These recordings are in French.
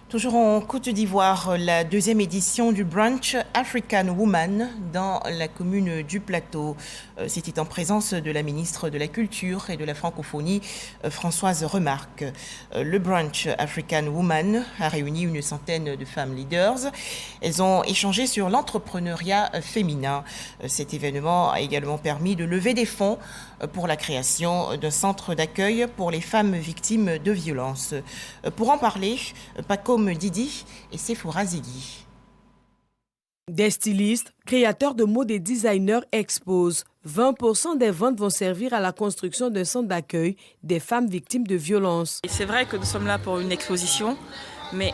Toujours en Côte d'Ivoire, la deuxième édition du brunch African Woman dans la commune du Plateau. C'était en présence de la ministre de la Culture et de la Francophonie, Françoise Remarque. Le brunch African Woman a réuni une centaine de femmes leaders. Elles ont échangé sur l'entrepreneuriat féminin. Cet événement a également permis de lever des fonds pour la création d'un centre d'accueil pour les femmes victimes de violences. Pour en parler, Pacôme Didi et Sephora Ziggy. Des stylistes, créateurs de mode et designers exposent. 20% des ventes vont servir à la construction d'un centre d'accueil des femmes victimes de violences. C'est vrai que nous sommes là pour une exposition, mais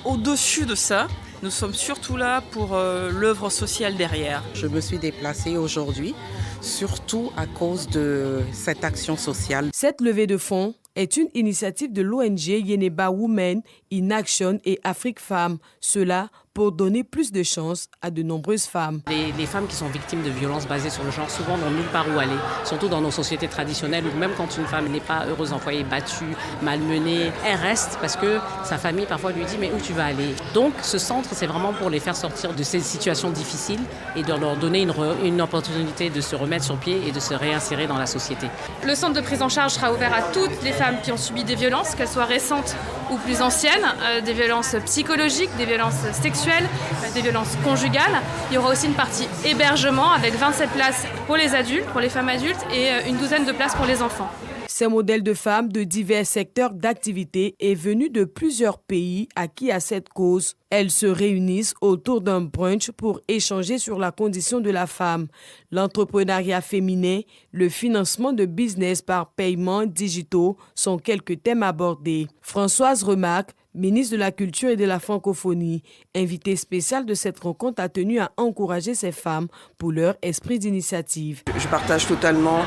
au-dessus de ça, nous sommes surtout là pour l'œuvre sociale derrière. Je me suis déplacée aujourd'hui, surtout à cause de cette action sociale. Cette levée de fonds est une initiative de l'ONG Yeneba Women in Action et Afrique Femmes. Cela pour donner plus de chances à de nombreuses femmes. Les femmes qui sont victimes de violences basées sur le genre souvent n'ont nulle part où aller, surtout dans nos sociétés traditionnelles où même quand une femme n'est pas heureuse en foyer, battue, malmenée, elle reste parce que sa famille parfois lui dit mais où tu vas aller. Donc ce centre c'est vraiment pour les faire sortir de ces situations difficiles et de leur donner une opportunité de se remettre sur pied et de se réinsérer dans la société. Le centre de prise en charge sera ouvert à toutes les femmes qui ont subi des violences, qu'elles soient récentes ou plus anciennes, des violences psychologiques, des violences sexuelles, des violences conjugales. Il y aura aussi une partie hébergement avec 27 places pour les adultes, pour les femmes adultes et une douzaine de places pour les enfants. Ces modèles de femmes de divers secteurs d'activité est venu de plusieurs pays acquis à cette cause. Elles se réunissent autour d'un brunch pour échanger sur la condition de la femme, l'entrepreneuriat féminin, le financement de business par paiements digitaux sont quelques thèmes abordés. Françoise Remarque, ministre de la Culture et de la Francophonie, invitée spéciale de cette rencontre, a tenu à encourager ces femmes pour leur esprit d'initiative. Je partage totalement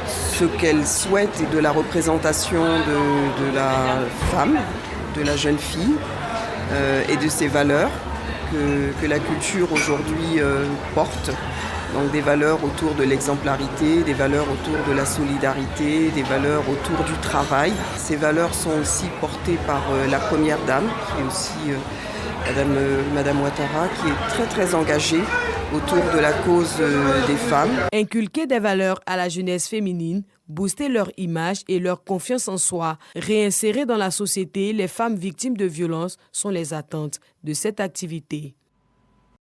ce qu'elles souhaitent et de la représentation de la femme, de la jeune fille et de ses valeurs que la culture aujourd'hui porte. Donc des valeurs autour de l'exemplarité, des valeurs autour de la solidarité, des valeurs autour du travail. Ces valeurs sont aussi portées par la première dame, qui est aussi Madame Ouattara, qui est très très engagée autour de la cause des femmes. Inculquer des valeurs à la jeunesse féminine, booster leur image et leur confiance en soi, réinsérer dans la société les femmes victimes de violences sont les attentes de cette activité.